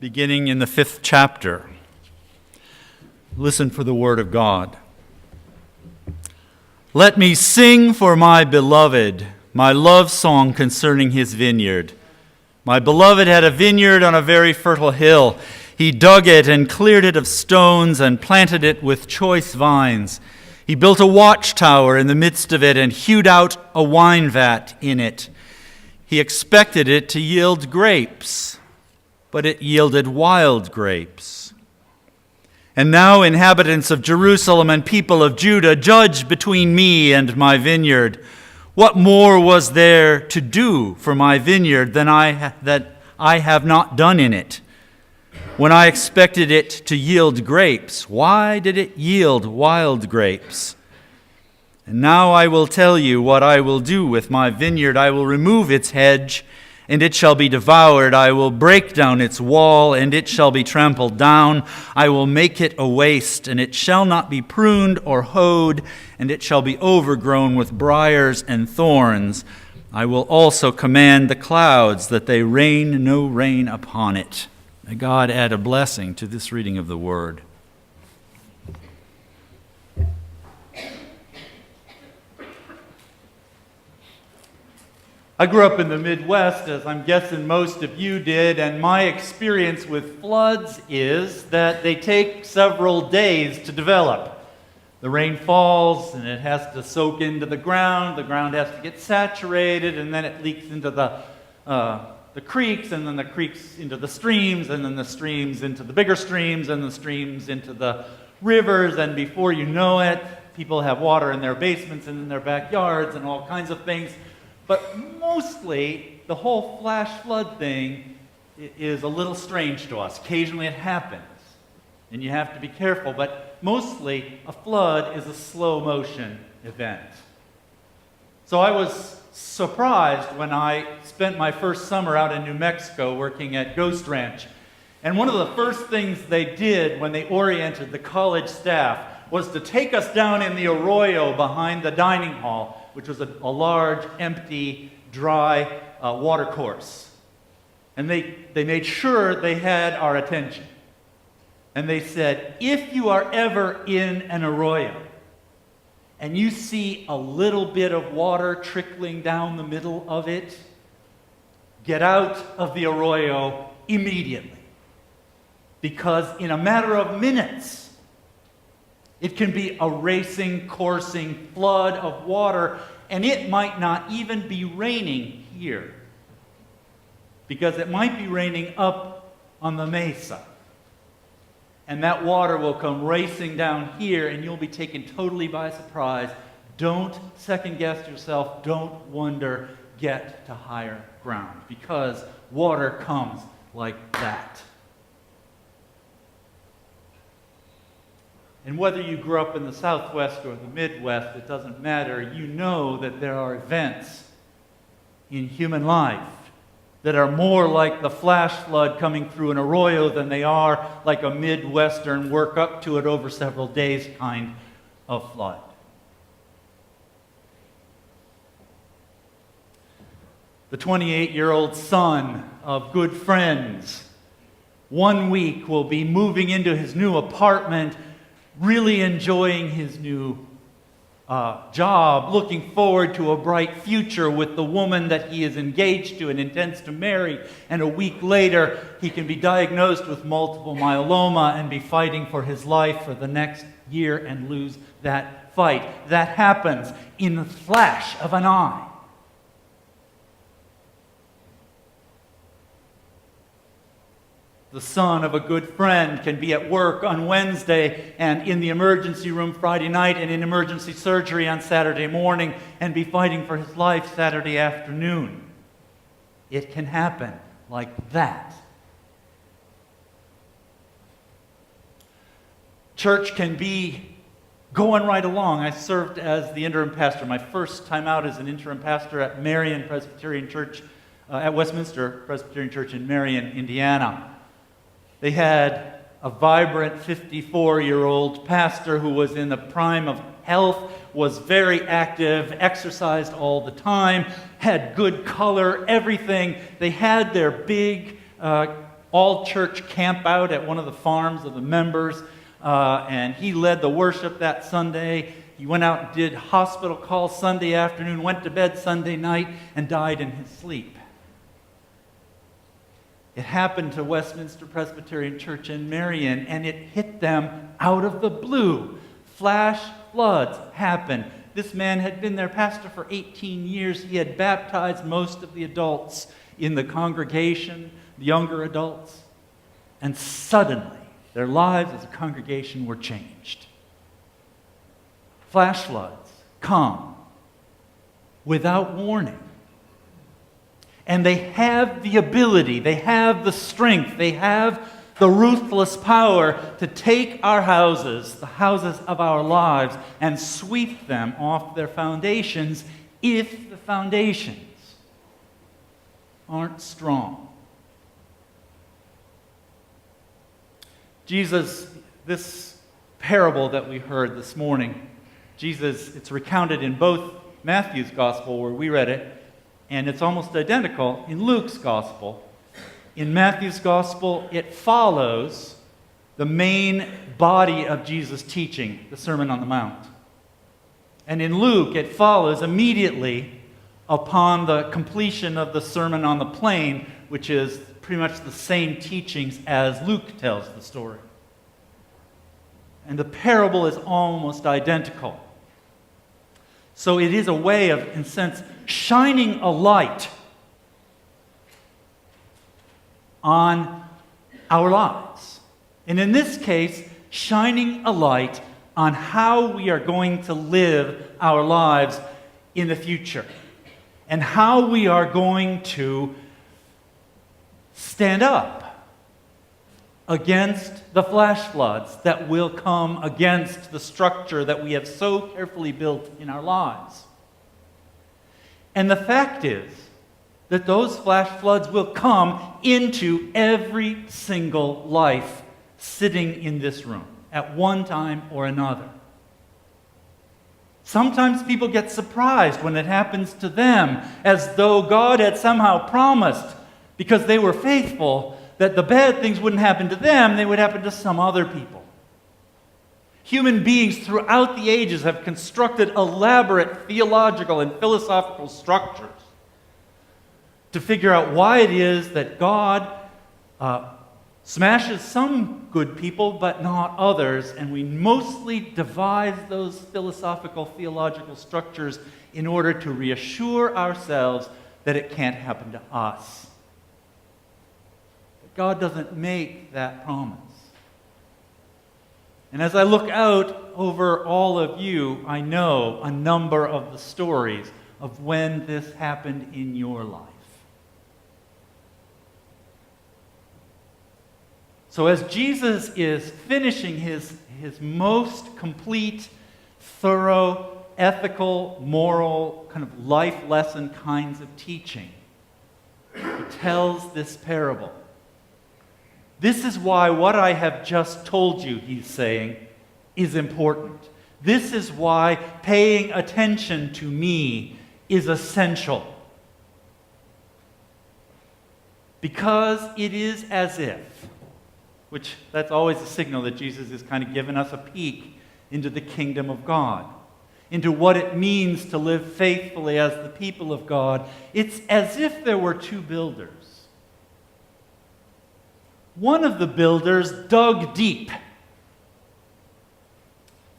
beginning in the 5th chapter. Listen for the word of God. Let me sing for my beloved, my love song concerning his vineyard. My beloved had a vineyard on a very fertile hill. He dug it and cleared it of stones and planted it with choice vines. He built a watchtower in the midst of it and hewed out a wine vat in it. He expected it to yield grapes, but it yielded wild grapes. And now, inhabitants of Jerusalem and people of Judah, judge between me and my vineyard. What more was there to do for my vineyard than that I have not done in it? When I expected it to yield grapes, why did it yield wild grapes? And now I will tell you what I will do with my vineyard. I will remove its hedge, and it shall be devoured. I will break down its wall, and it shall be trampled down. I will make it a waste, and it shall not be pruned or hoed, and it shall be overgrown with briars and thorns. I will also command the clouds that they rain no rain upon it. May God add a blessing to this reading of the Word. I grew up in the Midwest, as I'm guessing most of you did, and my experience with floods is that they take several days to develop. The rain falls, and it has to soak into the ground has to get saturated, and then it leaks into the creeks, and then the creeks into the streams, and then the streams into the bigger streams, and the streams into the rivers, and before you know it, people have water in their basements and in their backyards and all kinds of things. But mostly, the whole flash flood thing is a little strange to us. Occasionally it happens, and you have to be careful, but mostly a flood is a slow motion event. So I was surprised when I spent my first summer out in New Mexico working at Ghost Ranch. And one of the first things they did when they oriented the college staff was to take us down in the arroyo behind the dining hall, which was a large, empty, dry water course. And they made sure they had our attention. And they said, if you are ever in an arroyo and you see a little bit of water trickling down the middle of it, get out of the arroyo immediately. Because in a matter of minutes, it can be a racing, coursing flood of water, and it might not even be raining here, because it might be raining up on the mesa. And that water will come racing down here, and you'll be taken totally by surprise. Don't second guess yourself. Don't wonder. Get to higher ground, because water comes like that. And whether you grew up in the Southwest or the Midwest, it doesn't matter. You know that there are events in human life that are more like the flash flood coming through an arroyo than they are like a Midwestern work up to it over several days kind of flood. The 28-year-old son of good friends, 1 week will be moving into his new apartment, really enjoying his new job, looking forward to a bright future with the woman that he is engaged to and intends to marry. And a week later, he can be diagnosed with multiple myeloma and be fighting for his life for the next year and lose that fight. That happens in the flash of an eye. The son of a good friend can be at work on Wednesday and in the emergency room Friday night and in emergency surgery on Saturday morning and be fighting for his life Saturday afternoon. It can happen like that. Church can be going right along. I served as the interim pastor. My first time out as an interim pastor at Marion Presbyterian Church, at Westminster Presbyterian Church in Marion, Indiana. They had a vibrant 54-year-old pastor who was in the prime of health, was very active, exercised all the time, had good color, everything. They had their big all-church camp out at one of the farms of the members, and he led the worship that Sunday. He went out and did hospital calls Sunday afternoon, went to bed Sunday night, and died in his sleep. It happened to Westminster Presbyterian Church in Marion, and it hit them out of the blue. Flash floods happened. This man had been their pastor for 18 years. He had baptized most of the adults in the congregation, the younger adults, and suddenly their lives as a congregation were changed. Flash floods come without warning. And they have the ability, they have the strength, they have the ruthless power to take our houses, the houses of our lives, and sweep them off their foundations if the foundations aren't strong. Jesus, this parable that we heard this morning, Jesus, it's recounted in both Matthew's gospel, where we read it, and it's almost identical in Luke's gospel. In Matthew's gospel, it follows the main body of Jesus' teaching, the Sermon on the Mount. And in Luke, it follows immediately upon the completion of the Sermon on the Plain, which is pretty much the same teachings as Luke tells the story. And the parable is almost identical. So it is a way of, in a sense, shining a light on our lives. And in this case, shining a light on how we are going to live our lives in the future, and how we are going to stand up against the flash floods that will come against the structure that we have so carefully built in our lives. And the fact is that those flash floods will come into every single life sitting in this room at one time or another. Sometimes people get surprised when it happens to them, as though God had somehow promised, because they were faithful, that the bad things wouldn't happen to them, they would happen to some other people. Human beings throughout the ages have constructed elaborate theological and philosophical structures to figure out why it is that God smashes some good people but not others, and we mostly devise those philosophical, theological structures in order to reassure ourselves that it can't happen to us. God doesn't make that promise. And as I look out over all of you, I know a number of the stories of when this happened in your life. So as Jesus is finishing his most complete, thorough, ethical, moral, kind of life lesson kinds of teaching, he tells this parable. This is why what I have just told you, he's saying, is important. This is why paying attention to me is essential. Because it is as if, which that's always a signal that Jesus is kind of giving us a peek into the kingdom of God, into what it means to live faithfully as the people of God. It's as if there were two builders. One of the builders dug deep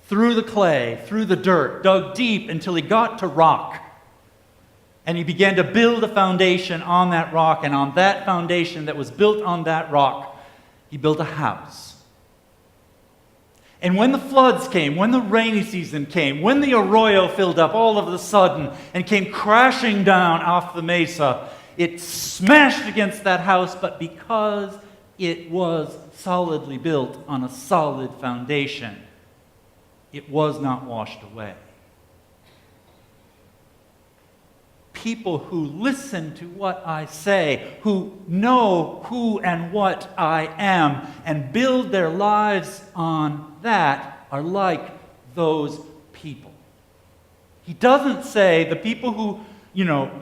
through the clay, through the dirt, dug deep until he got to rock. And he began to build a foundation on that rock, and on that foundation that was built on that rock, he built a house. And when the floods came, when the rainy season came, when the arroyo filled up all of a sudden and came crashing down off the mesa, it smashed against that house, but because it was solidly built on a solid foundation, it was not washed away. People who listen to what I say, who know who and what I am, and build their lives on that, are like those people. He doesn't say the people who,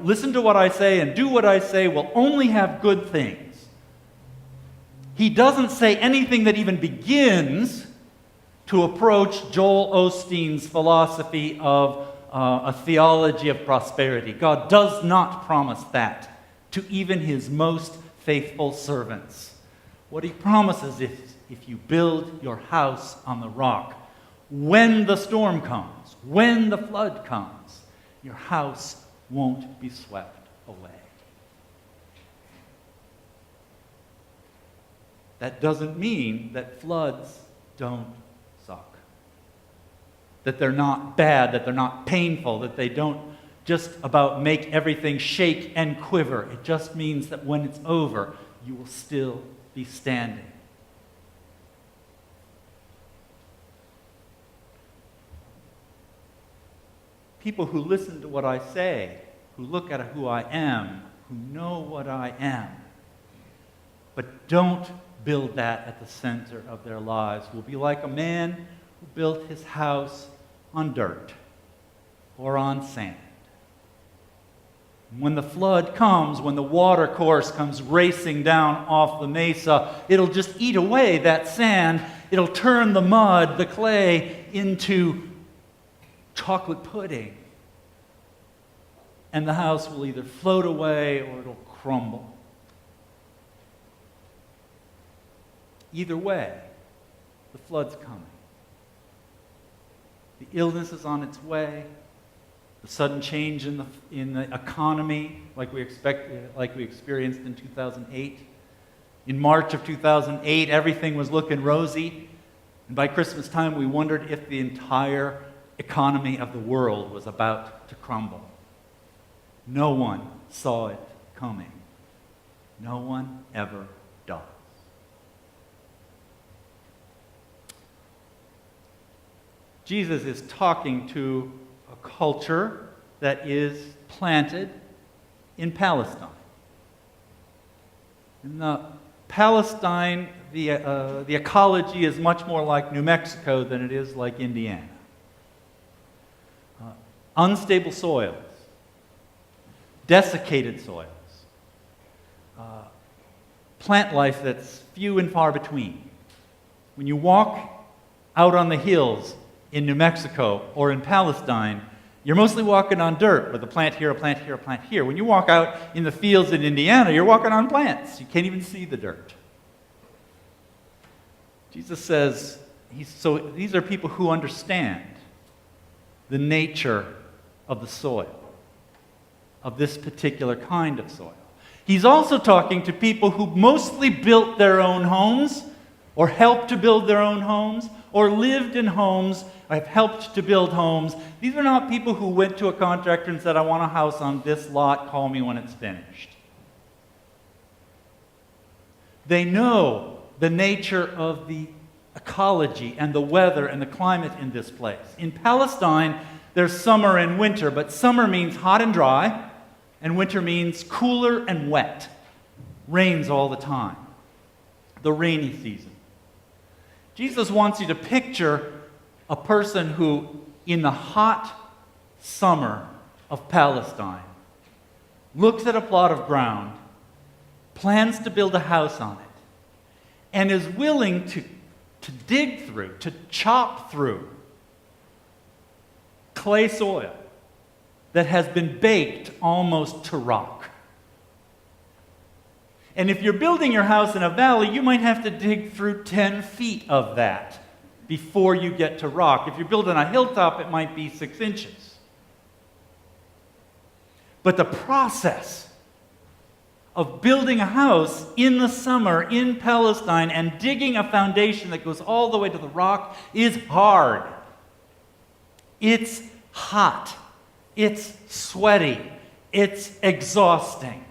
listen to what I say and do what I say will only have good things. he doesn't say anything that even begins to approach Joel Osteen's philosophy of a theology of prosperity. God does not promise that to even his most faithful servants. What he promises is if you build your house on the rock, when the storm comes, when the flood comes, your house won't be swept away. That doesn't mean that floods don't suck, that they're not bad, that they're not painful, that they don't just about make everything shake and quiver. It just means that when it's over, you will still be standing. People who listen to what I say, who look at who I am, who know what I am, but don't build that at the center of their lives, will be like a man who built his house on dirt or on sand. When the flood comes, when the water course comes racing down off the mesa, it'll just eat away that sand. It'll turn the mud, the clay, into chocolate pudding. And the house will either float away or it'll crumble. Either way, the flood's coming. The illness is on its way. The sudden change in the economy, like we experienced in 2008. In March of 2008, everything was looking rosy. And by Christmas time, we wondered if the entire economy of the world was about to crumble. No one saw it coming. No one ever does. Jesus is talking to a culture that is planted in Palestine. In Palestine, the ecology is much more like New Mexico than it is like Indiana. Unstable soils, desiccated soils, plant life that's few and far between. When you walk out on the hills in New Mexico or in Palestine, you're mostly walking on dirt with a plant here, a plant here, a plant here. When you walk out in the fields in Indiana, you're walking on plants. You can't even see the dirt. Jesus says, so these are people who understand the nature of the soil, of this particular kind of soil. He's also talking to people who mostly built their own homes, or helped to build their own homes, or lived in homes, or have helped to build homes. These are not people who went to a contractor and said, I want a house on this lot, call me when it's finished. They know the nature of the ecology and the weather and the climate in this place. In Palestine, there's summer and winter, but summer means hot and dry, and winter means cooler and wet. Rains all the time. The rainy season. Jesus wants you to picture a person who, in the hot summer of Palestine, looks at a plot of ground, plans to build a house on it, and is willing to dig through, to chop through clay soil that has been baked almost to rock. And if you're building your house in a valley, you might have to dig through 10 feet of that before you get to rock. If you're building a hilltop, it might be 6 inches. But the process of building a house in the summer in Palestine and digging a foundation that goes all the way to the rock is hard. It's hot. It's sweaty. It's exhausting.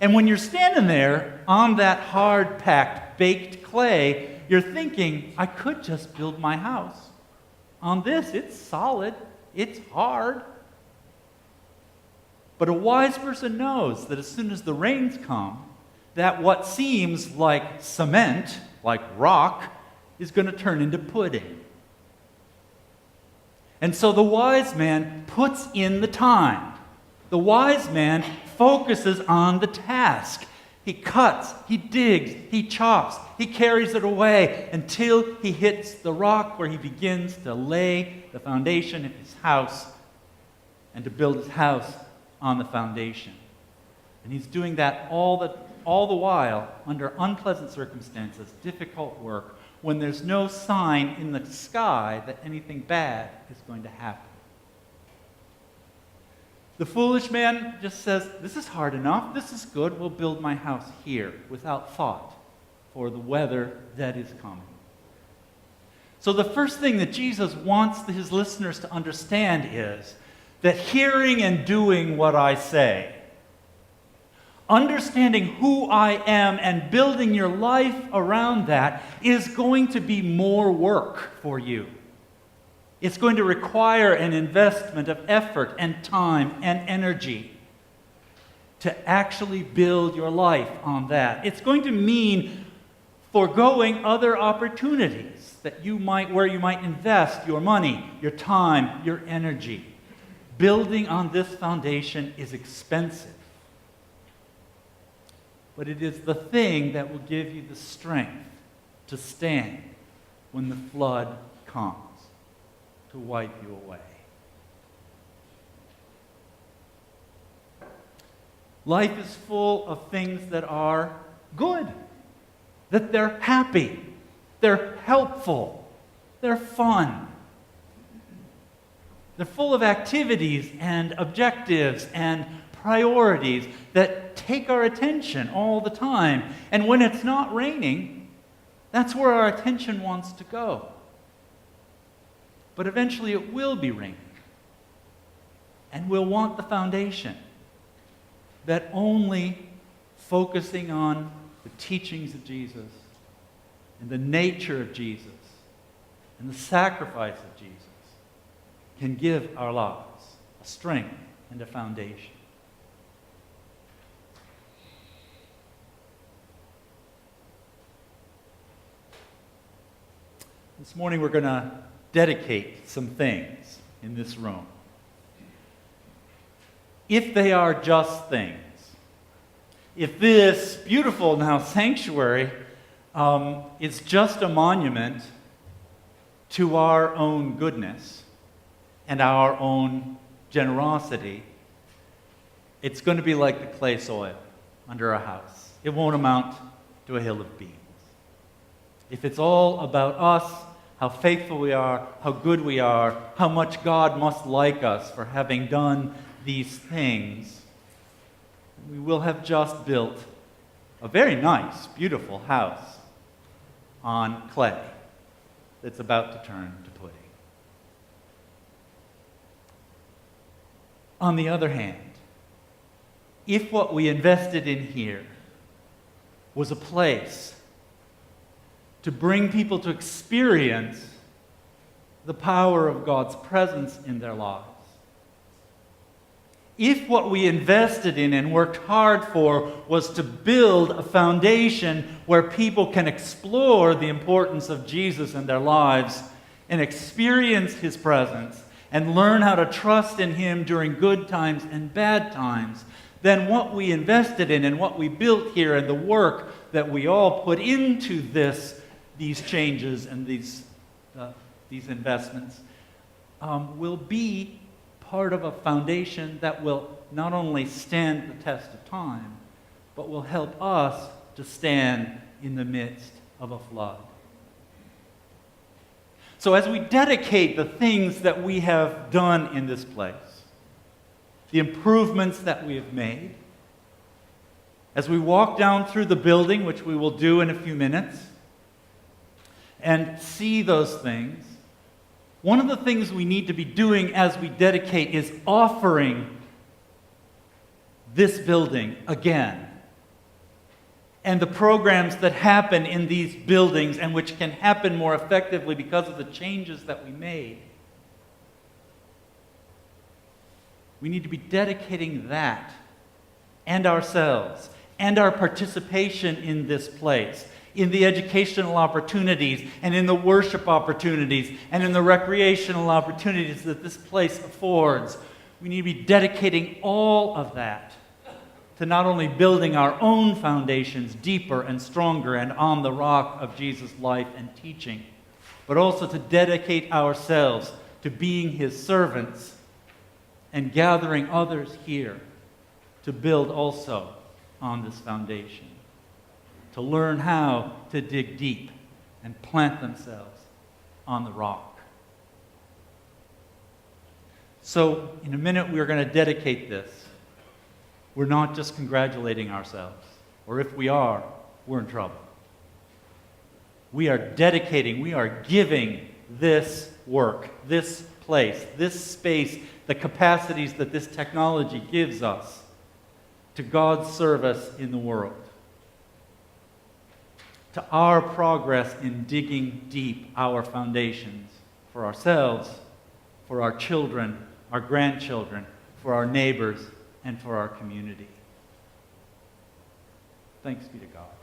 And when you're standing there on that hard-packed, baked clay, you're thinking, I could just build my house on this. It's solid. It's hard. But a wise person knows that as soon as the rains come, that what seems like cement, like rock, is going to turn into pudding. And so the wise man puts in the time. The wise man focuses on the task. He cuts, he digs, he chops, he carries it away until he hits the rock where he begins to lay the foundation of his house and to build his house on the foundation. And he's doing that all the while under unpleasant circumstances, difficult work, when there's no sign in the sky that anything bad is going to happen. The foolish man just says, this is hard enough, this is good, we'll build my house here without thought for the weather that is coming. So the first thing that Jesus wants his listeners to understand is that hearing and doing what I say, understanding who I am and building your life around that is going to be more work for you. It's going to require an investment of effort and time and energy to actually build your life on that. It's going to mean foregoing other opportunities where you might invest your money, your time, your energy. Building on this foundation is expensive. But it is the thing that will give you the strength to stand when the flood comes to wipe you away. Life is full of things that are good, that they're happy, they're helpful, they're fun. They're full of activities and objectives and priorities that take our attention all the time. And when it's not raining, that's where our attention wants to go. But eventually it will be raining. And we'll want the foundation that only focusing on the teachings of Jesus and the nature of Jesus and the sacrifice of Jesus can give our lives a strength and a foundation. This morning we're going to dedicate some things in this room. If they are just things, if this beautiful now sanctuary is just a monument to our own goodness and our own generosity, it's going to be like the clay soil under a house. It won't amount to a hill of beans. If it's all about us, how faithful we are, how good we are, how much God must like us for having done these things, we will have just built a very nice, beautiful house on clay that's about to turn to pudding. On the other hand, if what we invested in here was a place to bring people to experience the power of God's presence in their lives, if what we invested in and worked hard for was to build a foundation where people can explore the importance of Jesus in their lives and experience His presence and learn how to trust in Him during good times and bad times, then what we invested in and what we built here and the work that we all put into these changes and these investments will be part of a foundation that will not only stand the test of time, but will help us to stand in the midst of a flood. So as we dedicate the things that we have done in this place, the improvements that we have made, as we walk down through the building, which we will do in a few minutes, and see those things, one of the things we need to be doing as we dedicate is offering this building again. And the programs that happen in these buildings and which can happen more effectively because of the changes that we made. We need to be dedicating that and ourselves and our participation in this place, in the educational opportunities and in the worship opportunities and in the recreational opportunities that this place affords. We need to be dedicating all of that to not only building our own foundations deeper and stronger and on the rock of Jesus' life and teaching, but also to dedicate ourselves to being his servants and gathering others here to build also on this foundation, to learn how to dig deep and plant themselves on the rock. So, in a minute, we're going to dedicate this. We're not just congratulating ourselves, or if we are, we're in trouble. We are dedicating, we are giving this work, this place, this space, the capacities that this technology gives us to God's service in the world, to our progress in digging deep our foundations for ourselves, for our children, our grandchildren, for our neighbors, and for our community. Thanks be to God.